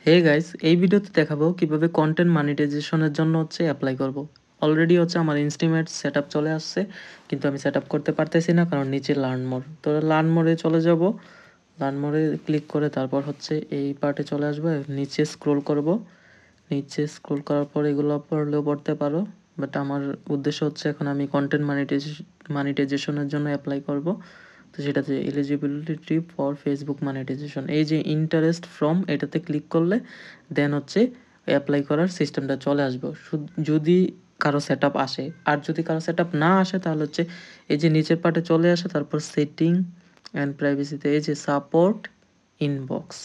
Hey guys, এই ভিডিওতে দেখাবো কিভাবে কন্টেন্ট মনিটাইজেশনের জন্য অ্যাপ্লাই করব। অলরেডি আমার ইনস্টিমেট সেটআপ চলে আসছে, কিন্তু আমি সেটআপ করতে পারতেছি না কারণ নিচে লার্ন মোড। তো লার্ন মোডে চলে যাব, লার্ন মোডে ক্লিক করে তারপর এই পার্টে চলে আসবো, নিচে স্ক্রোল করব। নিচে স্ক্রোল করার পর এগুলো পড়লেও পড়তে পারো, বাট আমার উদ্দেশ্য এখন আমি কন্টেন্ট মনিটাইজেশনের জন্য অ্যাপ্লাই করব। তো সেটাতে এলিজিবিলিটি ফর ফেসবুক মনিটাইজেশন, এই যে ইন্টারেস্ট ফ্রম এটাতে ক্লিক করলে দেন অ্যাপ্লাই করার সিস্টেমটা চলে আসবে যদি কারো সেট আসে। আর যদি কারো সেট না আসে তাহলে এই যে নিচের পার্টে চলে আসে, তারপর সেটিং অ্যান্ড প্রাইভেসিতে এই যে সাপোর্ট ইনবক্স,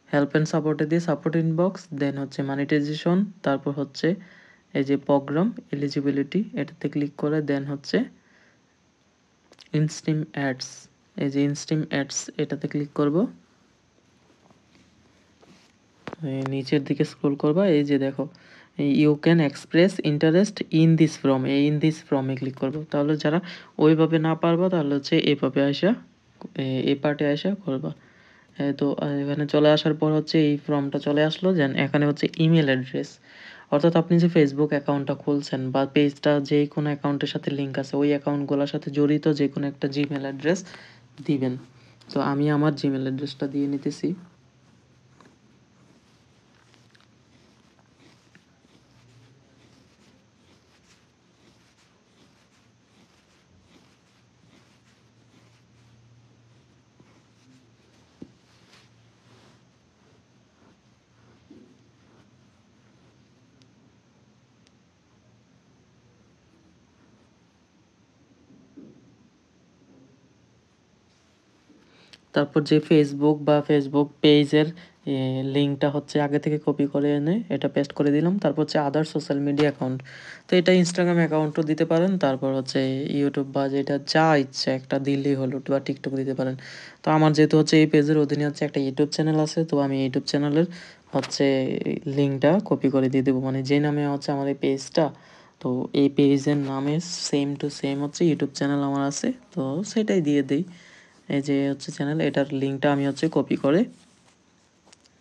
হেল্প অ্যান্ড সাপোর্টে দিয়ে সাপোর্ট ইনবক্স, দেন মনিটাইজেশন, তারপর এই যে প্রোগ্রাম এলিজিবিলিটি এটাতে ক্লিক করে দেন ইনস্টিম অ্যাডস, এই যে ইনস্টিম অ্যাডস এটাতে ক্লিক করব। নিচের দিকে স্ক্রল করবা, এই যে দেখো you can express interest in this form, এই ইন দিস ফর্মে ক্লিক করব। তাহলে যারা ওইভাবে না পারবা তাহলে এইভাবে আসা, এই পার্টে আসা করবা। তো এখানে চলে আসার পর এই ফর্মটা চলে আসলো। দেন এখানে ইমেল অ্যাড্রেস, অর্থাৎ আপনি যে ফেসবুক অ্যাকাউন্টটা খুলছেন বা পেজটা যে কোনো অ্যাকাউন্টের সাথে লিঙ্ক আছে ওই অ্যাকাউন্টগুলোর সাথে জড়িত যে কোনো একটা জিমেল অ্যাড্রেস দিবেন। তো আমি আমার জিমেল অ্যাড্রেসটা দিয়ে নিতেছি। তারপর যে ফেসবুক বা ফেসবুক পেজের লিঙ্কটা আগে থেকে কপি করে এনে এটা পেস্ট করে দিলাম। তারপর আদার সোশ্যাল মিডিয়া অ্যাকাউন্ট, তো এটা ইনস্টাগ্রাম অ্যাকাউন্টও দিতে পারেন। তারপর ইউটিউব বা যেটা যা ইচ্ছা একটা দিলেই হলো, বা টিকটক দিতে পারেন। তো আমার যেহেতু এই পেজের অধীনে একটা ইউটিউব চ্যানেল আছে, তো আমি ইউটিউব চ্যানেলের লিঙ্কটা কপি করে দিয়ে দেবো, মানে যে নামে আমার এই পেজটা, তো এই পেজের নামে same to same YouTube channel আমার আছে, তো সেটাই দিয়ে দিই। এই যে চ্যানেল, এটার লিঙ্কটা আমি কপি করে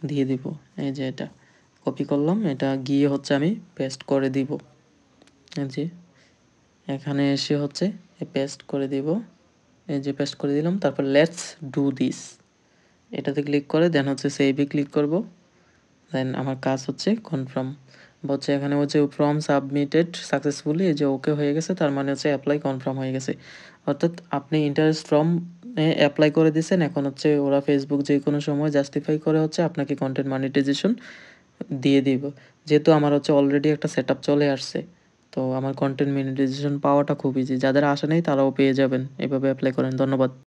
দিয়ে দিব। এই যে এটা কপি করলাম, এটা গিয়ে আমি পেস্ট করে দিব। এই যে এখানে এসে পেস্ট করে দিব, এই যে পেস্ট করে দিলাম। তারপর লেটস ডু দিস এটাতে ক্লিক করে দেন সেভে ক্লিক করব। দেন আমার কাজ কনফার্ম বা এখানে ফর্ম সাবমিটেড সাকসেসফুলি, এই যে ওকে হয়ে গেছে, তার মানে অ্যাপ্লাই কনফার্ম হয়ে গেছে। অর্থাৎ আপনি ইন্টারেস্ট ফর্ম অ্যাপ্লাই করে দিয়েছেন, এখন ওরা ফেসবুক যে কোনো সময় জাস্টিফাই করে আপনাকে কন্টেন্ট মনিটাইজেশন দিয়ে দিব। যেহেতু আমার অলরেডি একটা সেটআপ চলে আসছে, তো আমার কন্টেন্ট মনিটাইজেশন পাওয়াটা খুব ইজি। যাদের আশা নেই তারাও পেয়ে যাবেন, এভাবে অ্যাপ্লাই করেন। ধন্যবাদ।